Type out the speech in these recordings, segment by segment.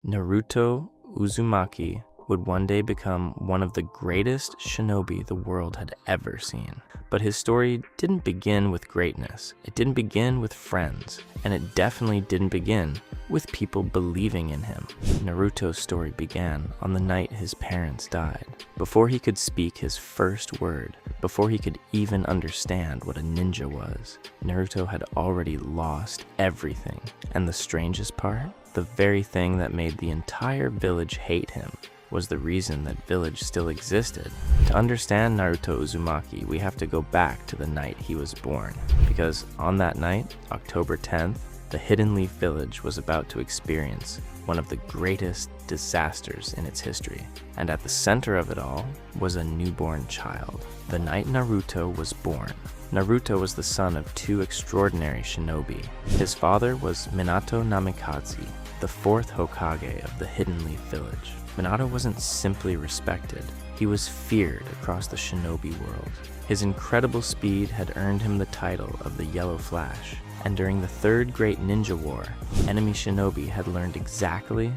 Naruto Uzumaki would one day become one of the greatest shinobi the world had ever seen. But his story didn't begin with greatness. It didn't begin with friends. And it definitely didn't begin with people believing in him. Naruto's story began on the night his parents died. Before he could speak his first word, before he could even understand what a ninja was, Naruto had already lost everything. And the strangest part, the very thing that made the entire village hate him, was the reason that village still existed. To understand Naruto Uzumaki, we have to go back to the night he was born. Because on that night, October 10th, the Hidden Leaf Village was about to experience one of the greatest disasters in its history. And at the center of it all was a newborn child. The night Naruto was born, Naruto was the son of two extraordinary shinobi. His father was Minato Namikaze, the fourth Hokage of the Hidden Leaf Village. Minato wasn't simply respected, he was feared across the shinobi world. His incredible speed had earned him the title of the Yellow Flash, and during the Third Great Ninja War, enemy shinobi had learned exactly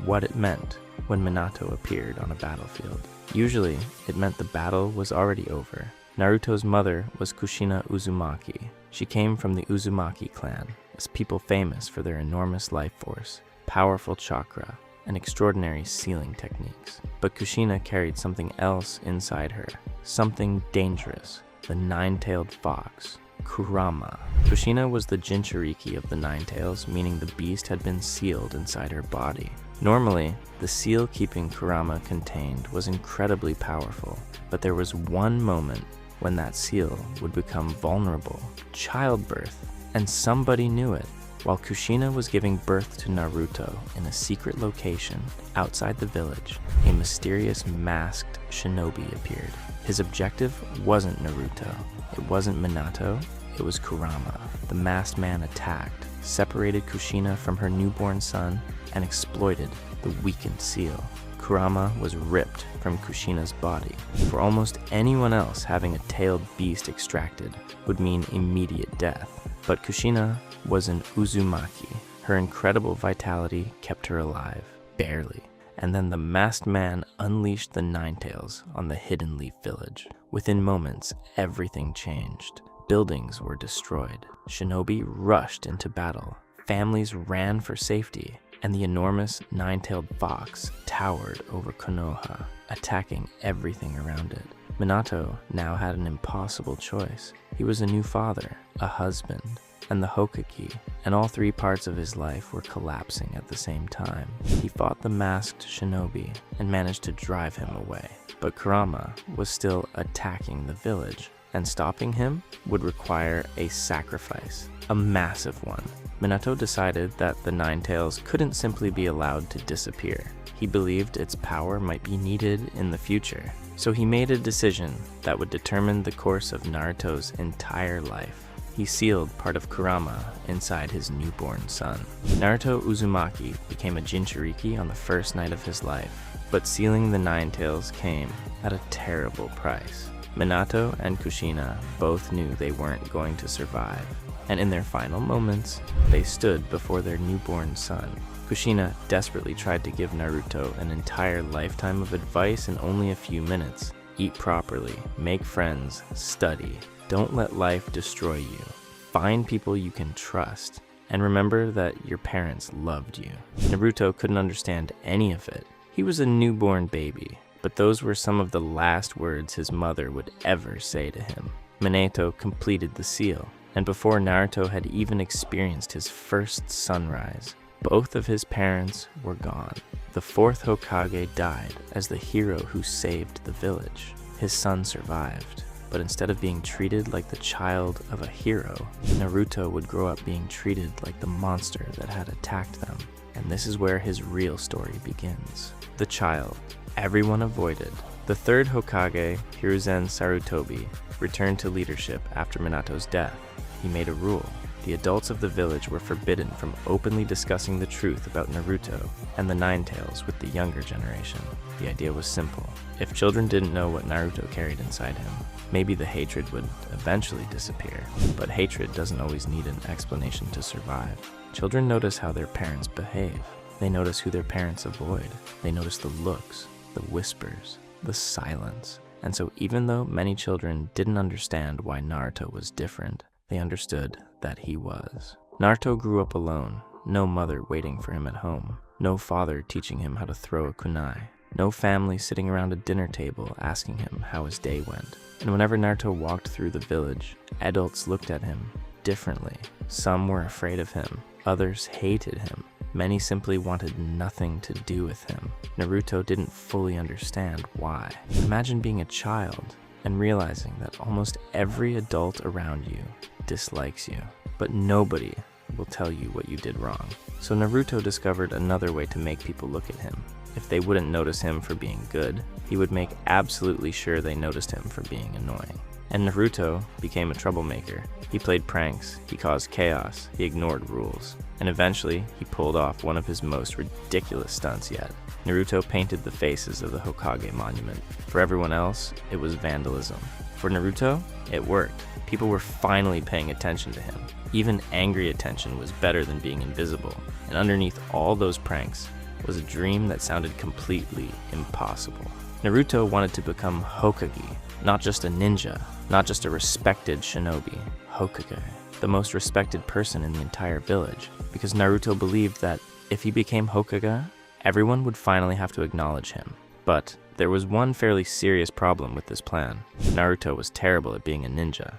what it meant when Minato appeared on a battlefield. Usually, it meant the battle was already over. Naruto's mother was Kushina Uzumaki. She came from the Uzumaki clan, as people famous for their enormous life force, powerful chakra, and extraordinary sealing techniques. But Kushina carried something else inside her, something dangerous, the nine-tailed fox, Kurama. Kushina was the Jinchuriki of the Nine Tails, meaning the beast had been sealed inside her body. Normally, the seal-keeping Kurama contained was incredibly powerful, but there was one moment when that seal would become vulnerable, childbirth, and somebody knew it. While Kushina was giving birth to Naruto in a secret location outside the village, a mysterious masked shinobi appeared. His objective wasn't Naruto, it wasn't Minato, it was Kurama. The masked man attacked, separated Kushina from her newborn son, and exploited the weakened seal. Kurama was ripped from Kushina's body. For almost anyone else, having a tailed beast extracted would mean immediate death. But Kushina was an Uzumaki. Her incredible vitality kept her alive, barely. And then the masked man unleashed the Nine Tails on the Hidden Leaf Village. Within moments, everything changed. Buildings were destroyed. Shinobi rushed into battle. Families ran for safety. And the enormous nine-tailed fox towered over Konoha, attacking everything around it. Minato now had an impossible choice. He was a new father, a husband, and the Hokage, and all three parts of his life were collapsing at the same time. He fought the masked shinobi and managed to drive him away. But Kurama was still attacking the village, and stopping him would require a sacrifice, a massive one. Minato decided that the Nine Tails couldn't simply be allowed to disappear. He believed its power might be needed in the future. So he made a decision that would determine the course of Naruto's entire life. He sealed part of Kurama inside his newborn son. Naruto Uzumaki became a Jinchuriki on the first night of his life, but sealing the Nine Tails came at a terrible price. Minato and Kushina both knew they weren't going to survive, and in their final moments, they stood before their newborn son. Kushina desperately tried to give Naruto an entire lifetime of advice in only a few minutes. Eat properly, make friends, study. Don't let life destroy you. Find people you can trust, and remember that your parents loved you. Naruto couldn't understand any of it. He was a newborn baby, but those were some of the last words his mother would ever say to him. Minato completed the seal, and before Naruto had even experienced his first sunrise, both of his parents were gone. The fourth Hokage died as the hero who saved the village. His son survived, but instead of being treated like the child of a hero, Naruto would grow up being treated like the monster that had attacked them. And this is where his real story begins. The child everyone avoided. The third Hokage, Hiruzen Sarutobi, returned to leadership after Minato's death. He made a rule. The adults of the village were forbidden from openly discussing the truth about Naruto and the Nine Tails with the younger generation. The idea was simple. If children didn't know what Naruto carried inside him, maybe the hatred would eventually disappear. But hatred doesn't always need an explanation to survive. Children notice how their parents behave. They notice who their parents avoid. They notice the looks, the whispers, the silence. And so even though many children didn't understand why Naruto was different, they understood that he was. Naruto grew up alone, no mother waiting for him at home, no father teaching him how to throw a kunai, no family sitting around a dinner table asking him how his day went. And whenever Naruto walked through the village, adults looked at him differently. Some were afraid of him, others hated him. Many simply wanted nothing to do with him. Naruto didn't fully understand why. Imagine being a child and realizing that almost every adult around you dislikes you, but nobody will tell you what you did wrong. So Naruto discovered another way to make people look at him. If they wouldn't notice him for being good, he would make absolutely sure they noticed him for being annoying. And Naruto became a troublemaker. He played pranks, he caused chaos, he ignored rules, and eventually he pulled off one of his most ridiculous stunts yet. Naruto painted the faces of the Hokage monument. For everyone else, it was vandalism. For Naruto, it worked. People were finally paying attention to him. Even angry attention was better than being invisible, and underneath all those pranks was a dream that sounded completely impossible. Naruto wanted to become Hokage, not just a ninja, not just a respected shinobi, Hokage, the most respected person in the entire village, because Naruto believed that if he became Hokage, everyone would finally have to acknowledge him. But there was one fairly serious problem with this plan. Naruto was terrible at being a ninja.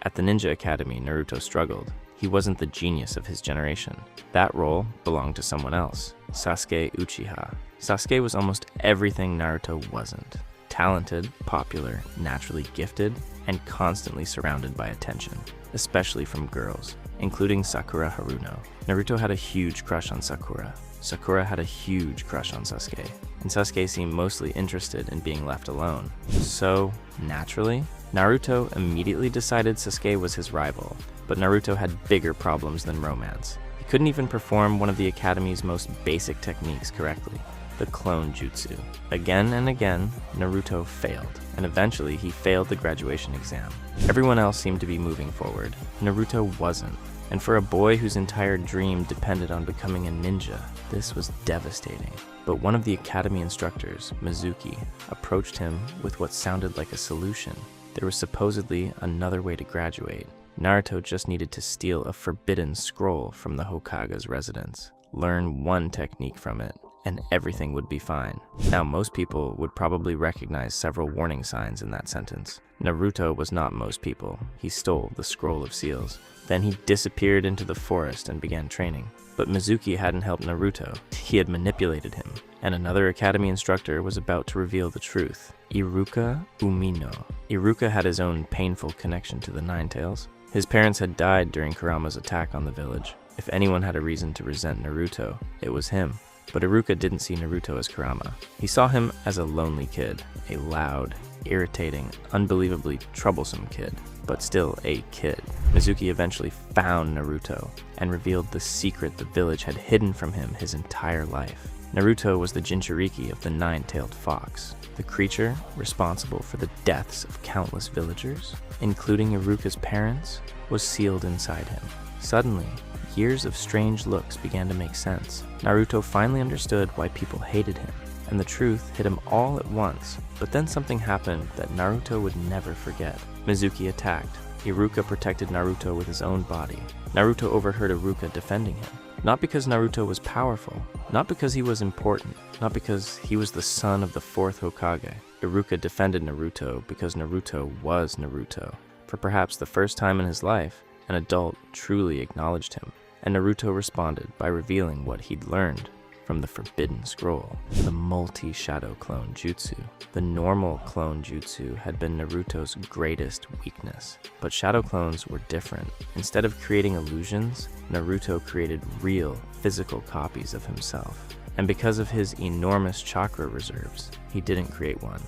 At the Ninja Academy, Naruto struggled. He wasn't the genius of his generation. That role belonged to someone else, Sasuke Uchiha. Sasuke was almost everything Naruto wasn't. Talented, popular, naturally gifted, and constantly surrounded by attention, especially from girls, including Sakura Haruno. Naruto had a huge crush on Sakura. Sakura had a huge crush on Sasuke, and Sasuke seemed mostly interested in being left alone. So, naturally, Naruto immediately decided Sasuke was his rival, but Naruto had bigger problems than romance. He couldn't even perform one of the Academy's most basic techniques correctly, the clone jutsu. Again and again, Naruto failed, and eventually he failed the graduation exam. Everyone else seemed to be moving forward. Naruto wasn't, and for a boy whose entire dream depended on becoming a ninja, this was devastating. But one of the Academy instructors, Mizuki, approached him with what sounded like a solution. There was supposedly another way to graduate. Naruto just needed to steal a forbidden scroll from the Hokage's residence, learn one technique from it, and everything would be fine. Now, most people would probably recognize several warning signs in that sentence. Naruto was not most people. He stole the Scroll of Seals. Then he disappeared into the forest and began training. But Mizuki hadn't helped Naruto. He had manipulated him. And another Academy instructor was about to reveal the truth. Iruka Umino. Iruka had his own painful connection to the Nine Tails. His parents had died during Kurama's attack on the village. If anyone had a reason to resent Naruto, it was him. But Iruka didn't see Naruto as Kurama. He saw him as a lonely kid, a loud, irritating, unbelievably troublesome kid, but still a kid. Mizuki eventually found Naruto and revealed the secret the village had hidden from him his entire life. Naruto was the Jinchuriki of the nine-tailed fox, the creature responsible for the deaths of countless villagers, including Iruka's parents, was sealed inside him. Suddenly, years of strange looks began to make sense. Naruto finally understood why people hated him, and the truth hit him all at once. But then something happened that Naruto would never forget. Mizuki attacked. Iruka protected Naruto with his own body. Naruto overheard Iruka defending him. Not because Naruto was powerful, not because he was important, not because he was the son of the fourth Hokage. Iruka defended Naruto because Naruto was Naruto. For perhaps the first time in his life, an adult truly acknowledged him, and Naruto responded by revealing what he'd learned from the Forbidden Scroll, the multi-shadow clone jutsu. The normal clone jutsu had been Naruto's greatest weakness, but shadow clones were different. Instead of creating illusions, Naruto created real, physical copies of himself. And because of his enormous chakra reserves, he didn't create one,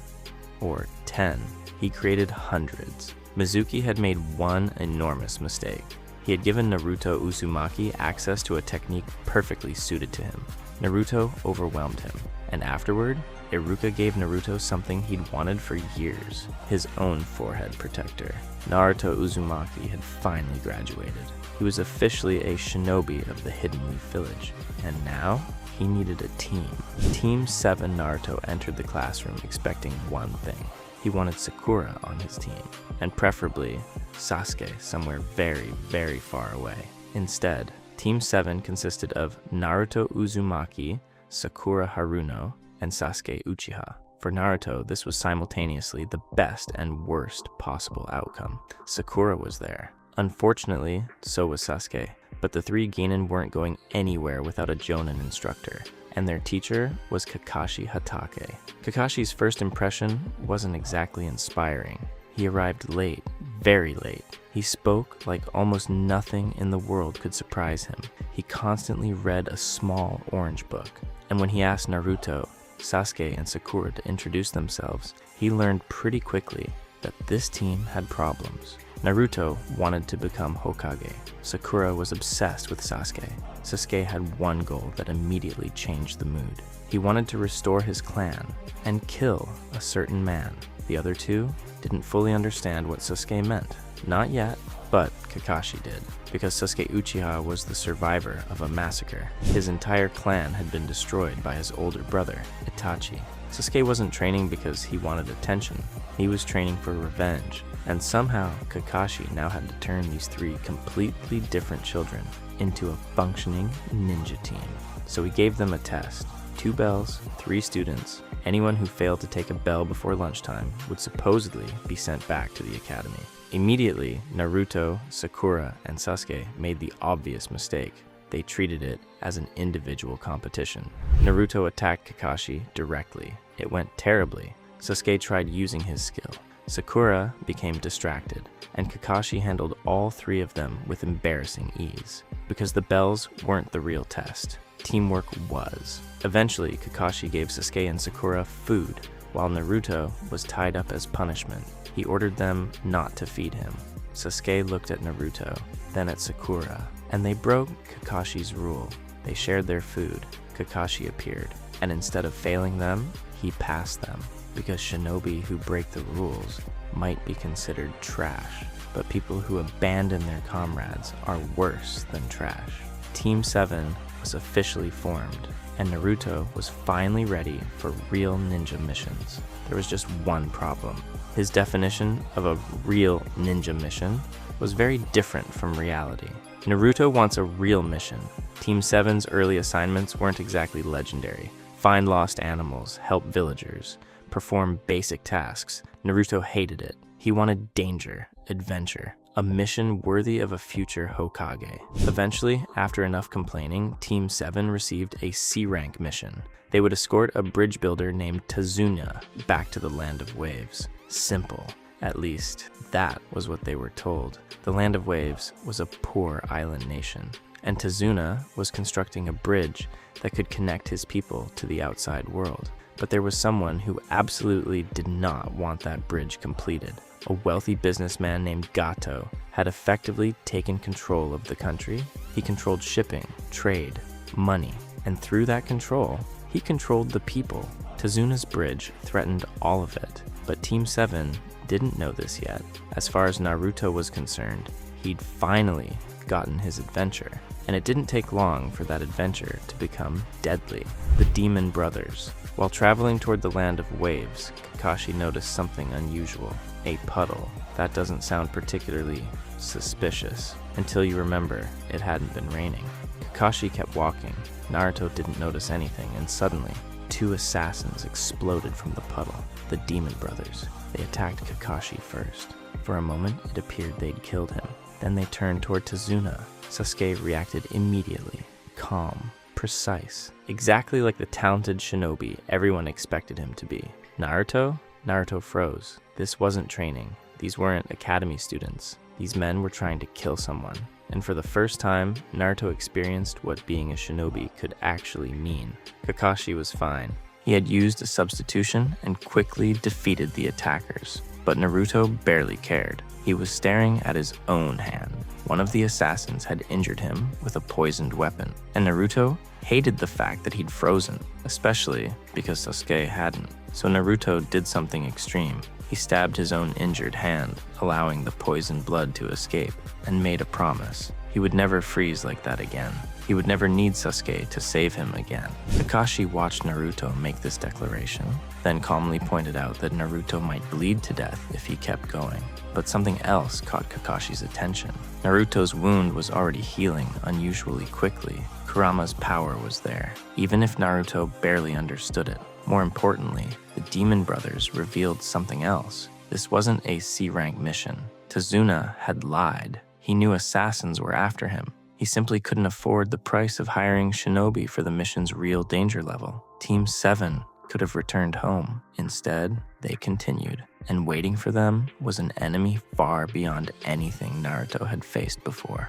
or 10, he created hundreds. Mizuki had made one enormous mistake. He had given Naruto Uzumaki access to a technique perfectly suited to him. Naruto overwhelmed him, and afterward, Iruka gave Naruto something he'd wanted for years, his own forehead protector. Naruto Uzumaki had finally graduated. He was officially a shinobi of the Hidden Leaf Village, and now he needed a team. Team 7 Naruto entered the classroom expecting one thing. He wanted Sakura on his team, and preferably Sasuke somewhere very, very far away. Instead, Team 7 consisted of Naruto Uzumaki, Sakura Haruno, and Sasuke Uchiha. For Naruto, this was simultaneously the best and worst possible outcome. Sakura was there. Unfortunately, so was Sasuke, but the three genin weren't going anywhere without a Jonin instructor, and their teacher was Kakashi Hatake. Kakashi's first impression wasn't exactly inspiring. He arrived late, very late. He spoke like almost nothing in the world could surprise him. He constantly read a small orange book, and when he asked Naruto, Sasuke, and Sakura to introduce themselves, he learned pretty quickly that this team had problems. Naruto wanted to become Hokage. Sakura was obsessed with Sasuke. Sasuke had one goal that immediately changed the mood. He wanted to restore his clan and kill a certain man. The other two didn't fully understand what Sasuke meant. Not yet, but Kakashi did, because Sasuke Uchiha was the survivor of a massacre. His entire clan had been destroyed by his older brother, Itachi. Sasuke wasn't training because he wanted attention. He was training for revenge, and somehow Kakashi now had to turn these three completely different children into a functioning ninja team. So he gave them a test. 2 bells, 3 students. Anyone who failed to take a bell before lunchtime would supposedly be sent back to the academy. Immediately, Naruto, Sakura, and Sasuke made the obvious mistake. They treated it as an individual competition. Naruto attacked Kakashi directly. It went terribly. Sasuke tried using his skill. Sakura became distracted, and Kakashi handled all 3 of them with embarrassing ease. Because the bells weren't the real test. Teamwork was. Eventually, Kakashi gave Sasuke and Sakura food, while Naruto was tied up as punishment. He ordered them not to feed him. Sasuke looked at Naruto, then at Sakura, and they broke Kakashi's rule. They shared their food. Kakashi appeared, and instead of failing them, he passed them. Because shinobi who break the rules might be considered trash, but people who abandon their comrades are worse than trash. Team 7 was officially formed, and Naruto was finally ready for real ninja missions. There was just one problem. His definition of a real ninja mission was very different from reality. Naruto wants a real mission. Team 7's early assignments weren't exactly legendary. Find lost animals, help villagers, perform basic tasks. Naruto hated it. He wanted danger, adventure, a mission worthy of a future Hokage. Eventually, after enough complaining, Team 7 received a C-rank mission. They would escort a bridge builder named Tazuna back to the Land of Waves. Simple. At least, that was what they were told. The Land of Waves was a poor island nation, and Tazuna was constructing a bridge that could connect his people to the outside world. But there was someone who absolutely did not want that bridge completed. A wealthy businessman named Gato had effectively taken control of the country. He controlled shipping, trade, money, and through that control, he controlled the people. Tazuna's bridge threatened all of it, but Team 7 didn't know this yet. As far as Naruto was concerned, he'd finally gotten his adventure, and it didn't take long for that adventure to become deadly. The Demon Brothers. While traveling toward the Land of Waves, Kakashi noticed something unusual. A puddle. That doesn't sound particularly suspicious until you remember it hadn't been raining. Kakashi kept walking. Naruto didn't notice anything, and suddenly, 2 assassins exploded from the puddle. The Demon Brothers. They attacked Kakashi first. For a moment, it appeared they'd killed him. Then they turned toward Tazuna. Sasuke reacted immediately, calm, precise, exactly like the talented shinobi everyone expected him to be. Naruto froze. This wasn't training. These weren't academy students. These men were trying to kill someone. And for the first time, Naruto experienced what being a shinobi could actually mean. Kakashi was fine. He had used a substitution and quickly defeated the attackers. But Naruto barely cared. He was staring at his own hand. One of the assassins had injured him with a poisoned weapon, and Naruto hated the fact that he'd frozen, especially because Sasuke hadn't. So Naruto did something extreme. He stabbed his own injured hand, allowing the poisoned blood to escape, and made a promise. He would never freeze like that again. He would never need Sasuke to save him again. Kakashi watched Naruto make this declaration, then calmly pointed out that Naruto might bleed to death if he kept going. But something else caught Kakashi's attention. Naruto's wound was already healing unusually quickly. Kurama's power was there, even if Naruto barely understood it. More importantly, the Demon Brothers revealed something else. This wasn't a C-rank mission. Tazuna had lied. He knew assassins were after him. He simply couldn't afford the price of hiring shinobi for the mission's real danger level. Team 7 could have returned home. Instead, they continued, and waiting for them was an enemy far beyond anything Naruto had faced before.